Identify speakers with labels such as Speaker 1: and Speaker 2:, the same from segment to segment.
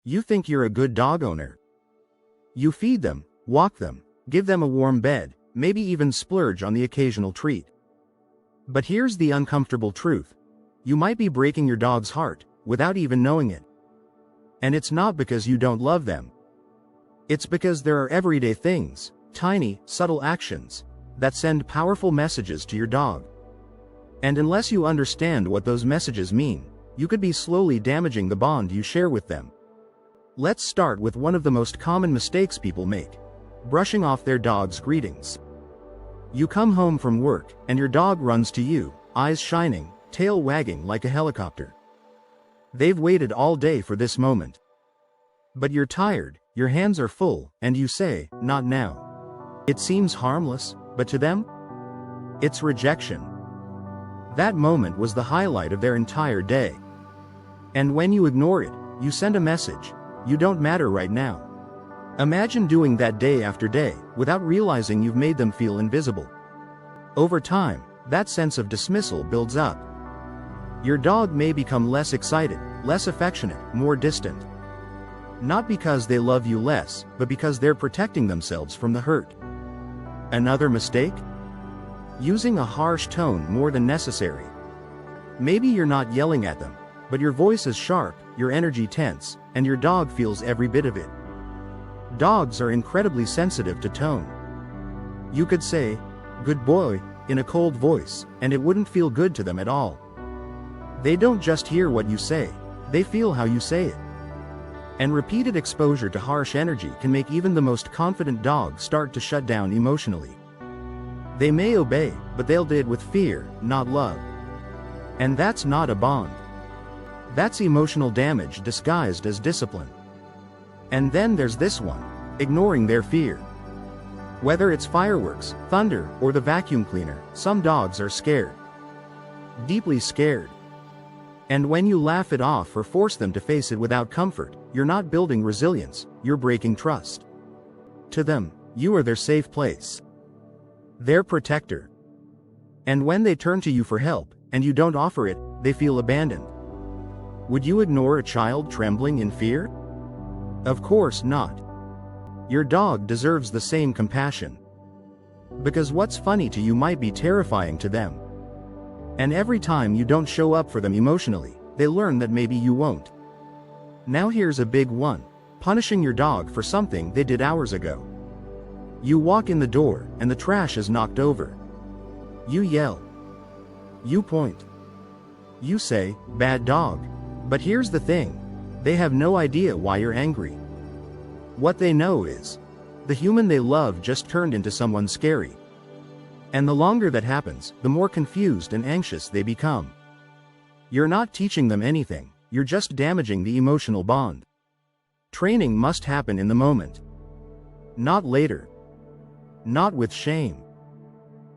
Speaker 1: You think you're a good dog owner. You feed them, walk them, give them a warm bed, maybe even splurge on the occasional treat. But here's the uncomfortable truth. You might be breaking your dog's heart, without even knowing it. And it's not because you don't love them. It's because there are everyday things, tiny, subtle actions, that send powerful messages to your dog. And unless you understand what those messages mean, you could be slowly damaging the bond you share with them. Let's start with one of the most common mistakes people make: brushing off their dog's greetings. You come home from work, and your dog runs to you, eyes shining, tail wagging like a helicopter. They've waited all day for this moment. But you're tired, your hands are full, and you say, "Not now." It seems harmless, but to them, it's rejection. That moment was the highlight of their entire day. And when you ignore it, you send a message: you don't matter right now. Imagine doing that day after day, without realizing you've made them feel invisible. Over time, that sense of dismissal builds up. Your dog may become less excited, less affectionate, more distant. Not because they love you less, but because they're protecting themselves from the hurt. Another mistake? Using a harsh tone more than necessary. Maybe you're not yelling at them, but your voice is sharp, your energy tense, and your dog feels every bit of it. Dogs are incredibly sensitive to tone. You could say, "Good boy," in a cold voice, and it wouldn't feel good to them at all. They don't just hear what you say, they feel how you say it. And repeated exposure to harsh energy can make even the most confident dog start to shut down emotionally. They may obey, but they'll do it with fear, not love. And that's not a bond. That's emotional damage disguised as discipline. And then there's this one: ignoring their fear. Whether it's fireworks, thunder, or the vacuum cleaner, some dogs are scared. Deeply scared. And when you laugh it off or force them to face it without comfort, you're not building resilience, you're breaking trust. To them, you are their safe place. Their protector. And when they turn to you for help, and you don't offer it, they feel abandoned. Would you ignore a child trembling in fear? Of course not. Your dog deserves the same compassion. Because what's funny to you might be terrifying to them. And every time you don't show up for them emotionally, they learn that maybe you won't. Now here's a big one: punishing your dog for something they did hours ago. You walk in the door, and the trash is knocked over. You yell. You point. You say, "Bad dog." But here's the thing: they have no idea why you're angry. What they know is, the human they love just turned into someone scary. And the longer that happens, the more confused and anxious they become. You're not teaching them anything, you're just damaging the emotional bond. Training must happen in the moment. Not later. Not with shame.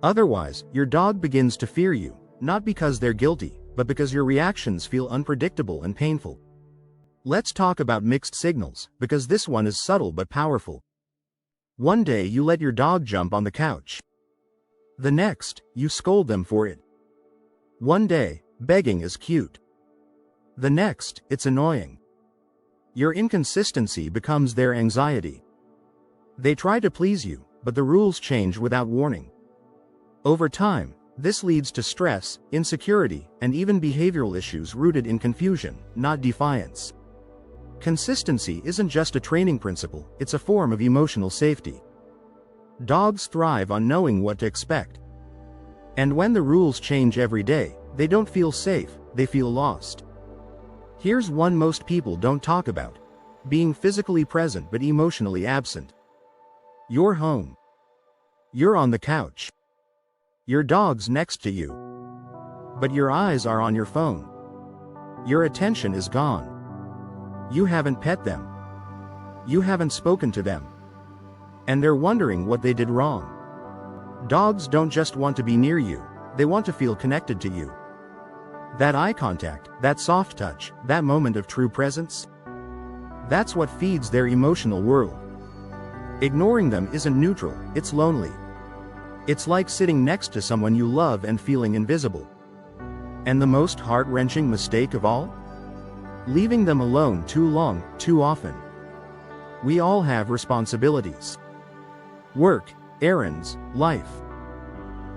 Speaker 1: Otherwise, your dog begins to fear you, not because they're guilty, but because your reactions feel unpredictable and painful. Let's talk about mixed signals, because this one is subtle but powerful. One day you let your dog jump on the couch. The next, you scold them for it. One day, begging is cute. The next, it's annoying. Your inconsistency becomes their anxiety. They try to please you, but the rules change without warning. Over time, this leads to stress, insecurity, and even behavioral issues rooted in confusion, not defiance. Consistency isn't just a training principle, it's a form of emotional safety. Dogs thrive on knowing what to expect. And when the rules change every day, they don't feel safe, they feel lost. Here's one most people don't talk about: being physically present but emotionally absent. You're home. You're on the couch. Your dog's next to you. But your eyes are on your phone. Your attention is gone. You haven't pet them. You haven't spoken to them. And they're wondering what they did wrong. Dogs don't just want to be near you, they want to feel connected to you. That eye contact, that soft touch, that moment of true presence, that's what feeds their emotional world. Ignoring them isn't neutral, it's lonely. It's like sitting next to someone you love and feeling invisible. And the most heart-wrenching mistake of all? leaving them alone too long, too often. We all have responsibilities. Work, errands, life.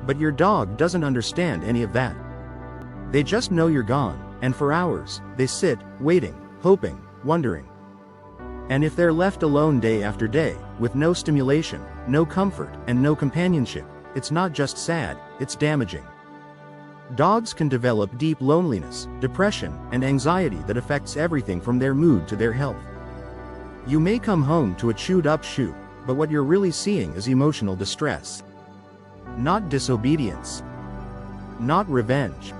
Speaker 1: But your dog doesn't understand any of that. They just know you're gone, and for hours, they sit, waiting, hoping, wondering. And if they're left alone day after day, with no stimulation, no comfort, and no companionship, it's not just sad, it's damaging. Dogs can develop deep loneliness, depression, and anxiety that affects everything from their mood to their health. You may come home to a chewed-up shoe, but what you're really seeing is emotional distress. Not disobedience. Not revenge.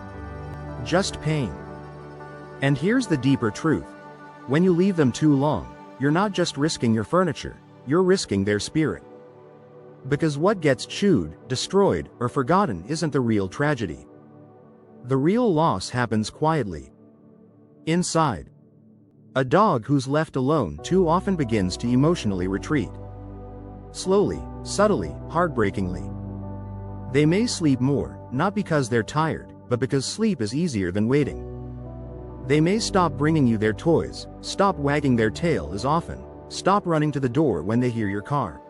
Speaker 1: Just pain. And here's the deeper truth. When you leave them too long, you're not just risking your furniture, you're risking their spirit. Because what gets chewed, destroyed, or forgotten isn't the real tragedy. The real loss happens quietly. Inside. A dog who's left alone too often begins to emotionally retreat. Slowly, subtly, heartbreakingly. They may sleep more, not because they're tired, but because sleep is easier than waiting. They may stop bringing you their toys, stop wagging their tail as often, stop running to the door when they hear your car.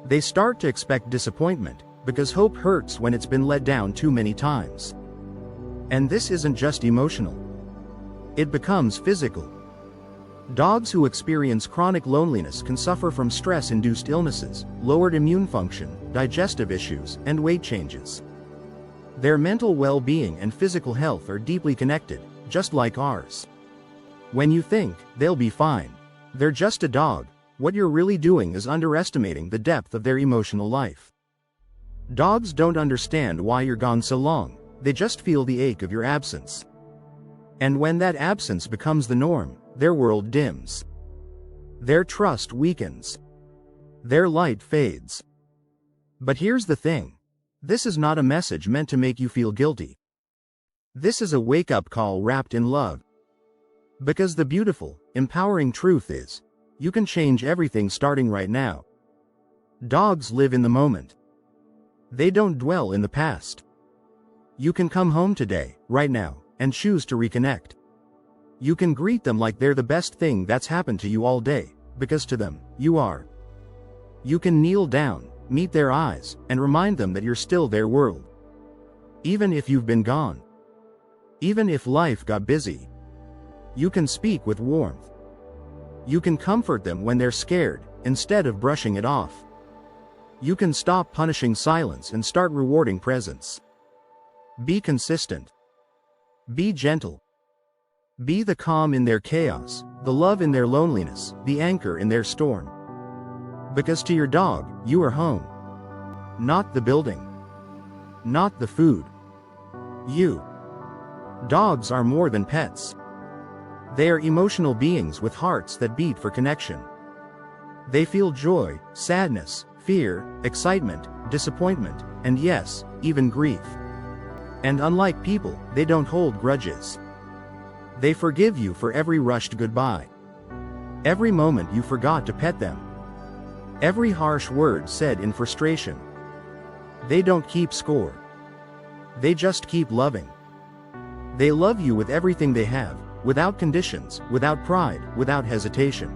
Speaker 1: They start to expect disappointment, because hope hurts when it's been let down too many times. And this isn't just emotional. It becomes physical. Dogs who experience chronic loneliness can suffer from stress-induced illnesses, lowered immune function, digestive issues, and weight changes. Their mental well-being and physical health are deeply connected, just like ours. When you think they'll be fine, they're just a dog, what you're really doing is underestimating the depth of their emotional life. Dogs don't understand why you're gone so long, they just feel the ache of your absence. And when that absence becomes the norm, their world dims. Their trust weakens. Their light fades. But here's the thing. This is not a message meant to make you feel guilty. This is a wake-up call wrapped in love. Because the beautiful, empowering truth is, you can change everything starting right now. Dogs live in the moment. They don't dwell in the past. You can come home today, right now, and choose to reconnect. You can greet them like they're the best thing that's happened to you all day, because to them, you are. You can kneel down, meet their eyes, and remind them that you're still their world. Even if you've been gone. Even if life got busy. You can speak with warmth. You can comfort them when they're scared, instead of brushing it off. You can stop punishing silence and start rewarding presence. Be consistent. Be gentle. Be the calm in their chaos, the love in their loneliness, the anchor in their storm. Because to your dog, you are home. Not the building. Not the food. You. Dogs are more than pets. They are emotional beings with hearts that beat for connection. They feel joy, sadness, fear, excitement, disappointment, and yes, even grief. And unlike people, they don't hold grudges. They forgive you for every rushed goodbye. Every moment you forgot to pet them. Every harsh word said in frustration. They don't keep score. They just keep loving. They love you with everything they have, without conditions, without pride, without hesitation.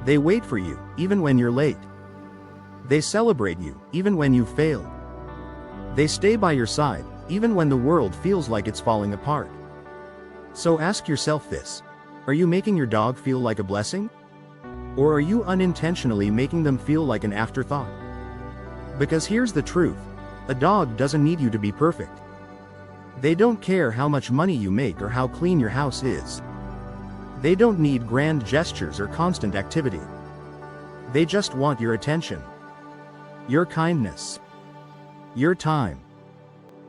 Speaker 1: They wait for you, even when you're late. They celebrate you, even when you've failed. They stay by your side, even when the world feels like it's falling apart. So ask yourself this. Are you making your dog feel like a blessing? Or are you unintentionally making them feel like an afterthought? Because here's the truth. A dog doesn't need you to be perfect. They don't care how much money you make or how clean your house is. They don't need grand gestures or constant activity. They just want your attention. Your kindness. Your time.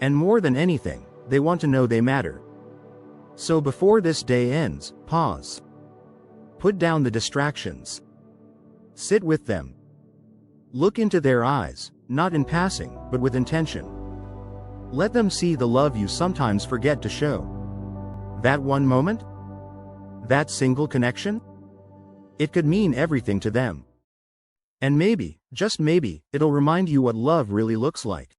Speaker 1: And more than anything, they want to know they matter. So before this day ends, pause. Put down the distractions. Sit with them. Look into their eyes, not in passing, but with intention. Let them see the love you sometimes forget to show. That one moment? That single connection? It could mean everything to them. And maybe, just maybe, it'll remind you what love really looks like.